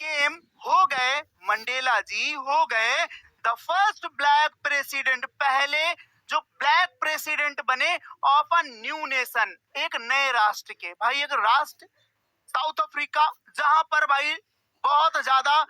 Became, हो गए, Mandela जी हो गए द फर्स्ट ब्लैक प्रेसिडेंट, पहले जो ब्लैक प्रेसिडेंट बने ऑफ अ न्यू नेशन, एक नए राष्ट्र के। भाई एक राष्ट्र साउथ अफ्रीका, जहां पर भाई बहुत ज्यादा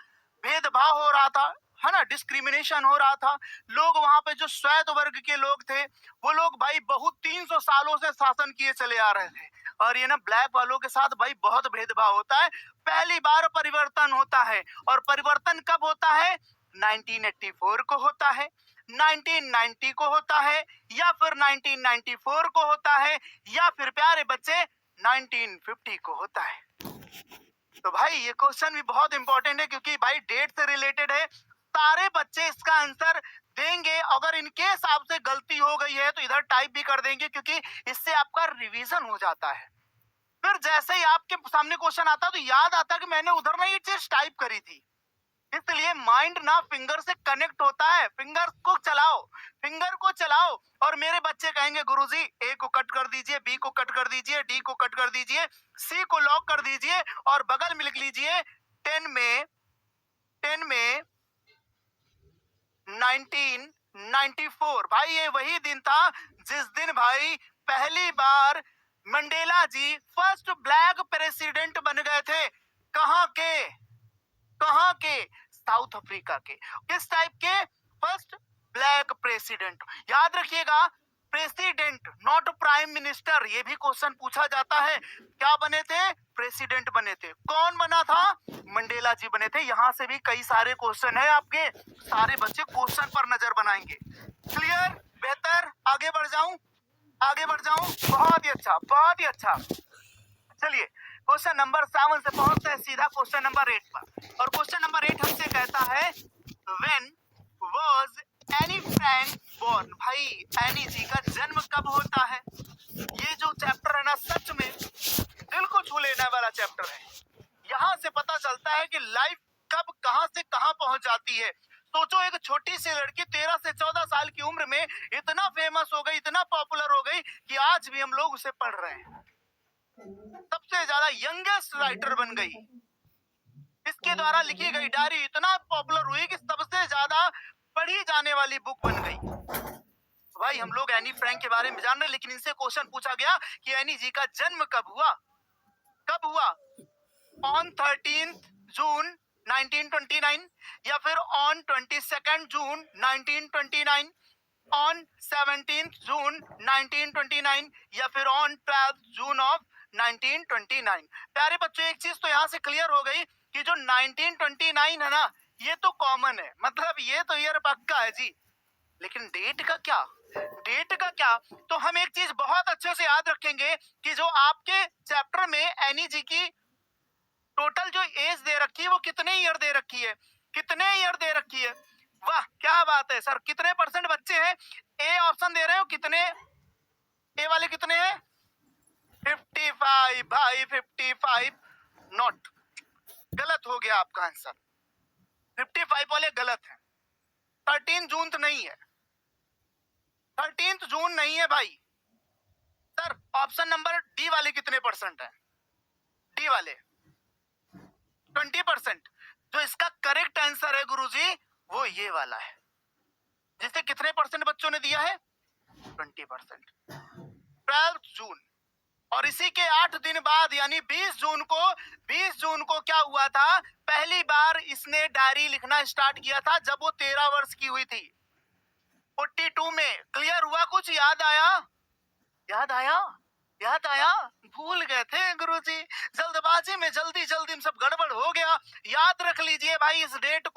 भेदभाव हो रहा था, है ना, डिस्क्रिमिनेशन हो रहा था। लोग वहां पे जो श्वेत वर्ग के लोग थे, वो लोग भाई बहुत 300 सालों से शासन किए चले आ रहे थे, और ये ना ब्लैक वालों के साथ भाई बहुत भेदभाव होता है। पहली बार परिवर्तन होता है, और परिवर्तन कब होता है? 1984 को होता है, 1990 को होता है, या फिर 1994 को होता है, या फिर प्यारे बच्चे 1950 को होता है। तो भाई ये क्वेश्चन भी बहुत इंपॉर्टेंट है, क्योंकि भाई डेट से रिलेटेड है। सारे बच्चे इसका आंसर देंगे। अगर इनके हिसाब से गलती हो गई है तो इधर टाइप भी कर देंगे, क्योंकि इससे आपका रिवीजन हो जाता है। फिर जैसे ही आपके सामने क्वेश्चन आता तो याद आता कि मैंने उधर ना ये चीज टाइप करी थी। इसलिए माइंड ना फिंगर से कनेक्ट होता है। फिंगर को चलाओ, फिंगर को चलाओ। और मेरे बच्चे कहेंगे गुरुजी ए को कट कर दीजिए, बी को कट कर दीजिए, डी को कट कर दीजिए, सी को लॉक कर दीजिए, और बगल में लिख लीजिए 10 में 1994। भाई ये वही दिन था जिस दिन भाई पहली बार मंडेला जी फर्स्ट ब्लैक प्रेसिडेंट बन गए थे। कहां के? कहां के? साउथ अफ्रीका के। किस टाइप के? First black president. याद रखिएगा, प्रेसिडेंट नॉट प्राइम मिनिस्टर। ये भी क्वेश्चन पूछा जाता है। क्या बने थे? प्रेसिडेंट बने थे। कौन बना था? मंडेला जी बने थे। यहां से भी कई सारे क्वेश्चन है आपके, सारे बच्चे क्वेश्चन पर नजर बनाएंगे। क्लियर? बेहतर आगे बढ़ जाऊं? आगे बढ़ जाऊं? बहुत ही अच्छा, बहुत ही अच्छा। चलिए क्वेश्चन नंबर 7 से पहुंचते हैं सीधा क्वेश्चन नंबर 8 पर। और क्वेश्चन नंबर 8 हमसे कहता है when was Anne Frank born. भाई एनी जी का जन्म कब होता है? ये जो चैप्टर है ना, सच में दिल को छू लेने वाला चैप्टर है। यहाँ से पता चलता है कि लाइफ कब कहां से कहां पहुंच जाती है। सोचो, एक छोटी सी लड़की 13 से 14 साल की उम्र में इतना फेमस हो गई, इतना पॉपुलर हो गई कि आज भी हम लोग उसे पढ़ रहे हैं। सबसे ज्यादा यंगेस्ट राइटर बन गई। इसके द्वारा लिखी गई डायरी इतना पॉपुलर हुई कि सबसे ज्यादा पढ़ी जाने वाली बुक बन गई। भाई हम लोग एनी फ्रैंक के बारे में जान रहे हैं, लेकिन इनसे क्वेश्चन पूछा गया कि एनी जी का जन्म कब हुआ? कब हुआ? ऑन 13 जून 1929, या फिर ऑन 22 जून 1929, ऑन 17 जून 1929, या फिर ऑन 12 जून ऑफ 1929। प्यारे बच्चों, एक चीज तो यहाँ से क्लियर हो गई कि जो 1929 है ना, ये तो कॉमन है, मतलब ये तो ईयर पक्का है जी। लेकिन डेट का क्या? डेट का क्या? तो हम एक चीज बहुत अच्छे से याद रखेंगे कि जो आपके चैप्टर में एनी जी की टोटल जो एज दे रखी है वो कितने ईयर दे रखी है? कितने ईयर दे रखी है? वाह क्या बात है सर। कितने परसेंट बच्चे हैं ए ऑप्शन दे रहे हो? कितने ए वाले कितने हैं? 55 भाई, 55 नॉट, गलत हो गया आपका आंसर। 55 वाले गलत है। 13 जून तो नहीं है, 13 जून नहीं है भाई। सर ऑप्शन नंबर डी वाले कितने परसेंट है? डी वाले 20%। जो इसका करेक्ट आंसर है गुरुजी वो ये वाला है, जिसे कितने परसेंट बच्चों ने दिया है? 20%। 12 जून। और इसी के 8 दिन बाद यानी 20 जून को क्या हुआ था? पहली बार इसने डायरी लिखना स्टार्ट किया था, जब वो 13 वर्ष की हुई थी। 42 में। क्लियर हुआ? कुछ याद आया? याद आया? याद आया? भूल गए थे गुरुजी, जल्दबाजी में जल्दी सब गड़बड़ हो गया। याद रख लीजिए भाई इस डेट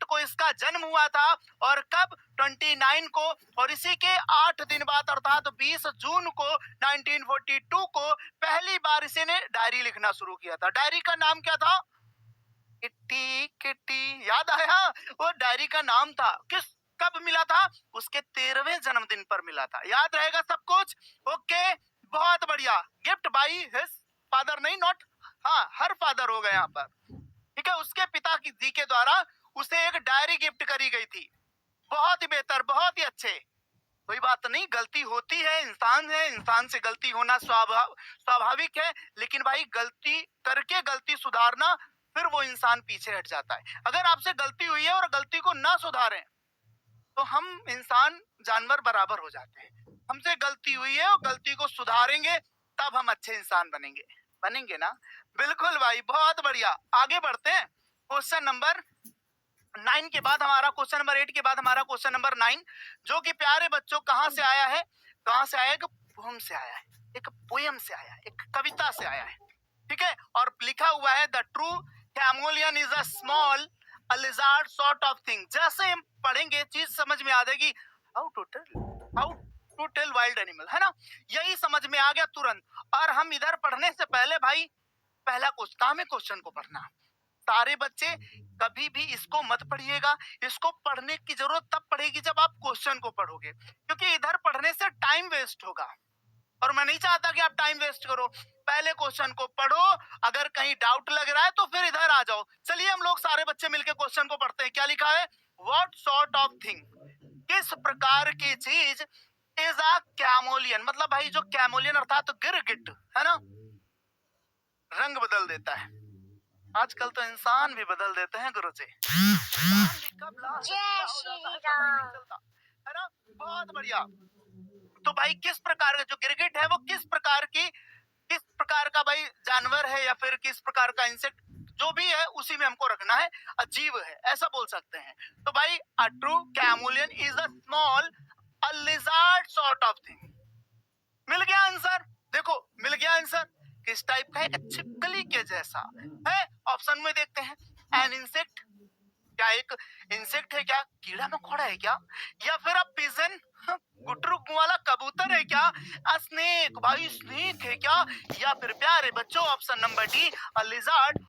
को इसका जन्म हुआ था। और कब? 29 को। और इसी के 8 दिन बाद अर्थात 20 जून को 1942 को पहली बार इसी ने डायरी लिखना शुरू किया था। डायरी का नाम क्या था? Kitty kitty. याद आया? वो डायरी का नाम था। कब मिला था? उसके 13वें जन्मदिन पर मिला था। याद रहेगा सब कुछ? ओके बहुत बढ़िया। गिफ्ट बाई हिज फादर, नहीं नॉट, हाँ हर फादर होगा यहाँ पर, ठीक है। उसके पिता की जी के द्वारा उसे एक डायरी गिफ्ट करी गई थी। बहुत ही बेहतर, बहुत ही अच्छे। कोई बात नहीं, गलती होती है, इंसान से गलती होना स्वाभाविक है। लेकिन भाई गलती करके गलती सुधारना फिर वो इंसान पीछे हट जाता है। अगर आपसे गलती हुई है और गलती को ना सुधारें तो हम इंसान जानवर बराबर हो जाते हैं। हमसे गलती हुई है और गलती को सुधारेंगे तब हम अच्छे इंसान बनेंगे। बनेंगे ना? बिल्कुल भाई, बहुत बढ़िया। आगे बढ़ते हैं। क्वेश्चन नंबर 9 के बाद हमारा क्वेश्चन नंबर 8 के बाद हमारा क्वेश्चन नंबर 9, जो कि प्यारे बच्चों कहां से आया है? कहां से आया है? एक पोएम से आया है, एक पोएम से आया है, एक कविता से आया है। ठीक है, और लिखा हुआ है the true chameleon is a small a lizard sort of thing. जैसे हम पढ़ेंगे चीज समझ में आ जाएगी। How to tell wild animal, है ना? यही समझ में आ गया तुरंत। और हम इधर पढ़ने से पहले भाई पहला क्वेश्चन में क्वेश्चन को पढ़ना। सारे बच्चे कभी भी इसको मत पढ़िएगा। इसको पढ़ने की जरूरत तब पड़ेगी जब आप क्वेश्चन को पढ़ोगे, क्योंकि इधर पढ़ने से टाइम वेस्ट होगा और मैं नहीं चाहता कि आप टाइम वेस्ट करो। पहले क्वेश्चन को पढ़ो, अगर कहीं डाउट लग रहा है तो फिर इधर आ जाओ। चलिए हम लोग सारे बच्चे मिलकर क्वेश्चन को पढ़ते हैं। क्या लिखा है? व्हाट सॉर्ट ऑफ थिंग, किस प्रकार की चीज इज अ कैमोलियन, मतलब भाई जो कैमोलियन अर्थात तो गिरगिट है ना, रंग बदल देता है। आजकल तो इंसान भी बदल देते हैं गुरुजी। जय श्री राम, है ना? बहुत बढ़िया। तो भाई किस प्रकार का जो गिरगिट है वो किस प्रकार का भाई जानवर है या फिर किस प्रकार का इंसेक्ट जो भी है उसी में हमको रखना है। अजीब है ऐसा बोल सकते हैं। तो भाई a true chameleon is a small a lizard sort of thing. मिल गया आंसर? देखो मिल गया आंसर। किस टाइप का है? छिपकली के जैसा है। ऑप्शन में देखते हैं। एन इंसेक्ट, क्या एक इंसेक्ट है? क्या कीड़ा मकोड़ा है क्या? या फिर अब पिजन, गुटरू वाला कबूतर है क्या? स्नेक, भाई स्नेक है क्या? या फिर प्यारे बच्चों ऑप्शन नंबर डी, लिजार्ड